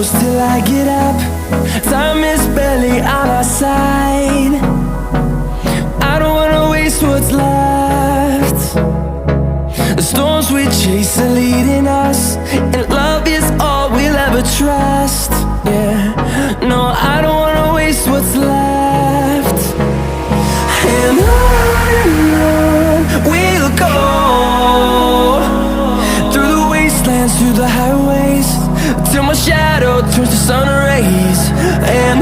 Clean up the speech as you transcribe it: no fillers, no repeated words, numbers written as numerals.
close till I get up. Time is barely on our side. I don't wanna waste what's left. The storms we chase are leading us, and love is all we'll ever trust. Yeah, no, I don't wanna waste what's left. And on we'll go, through the wastelands, through the highways, till my shadow turns to sun rays. And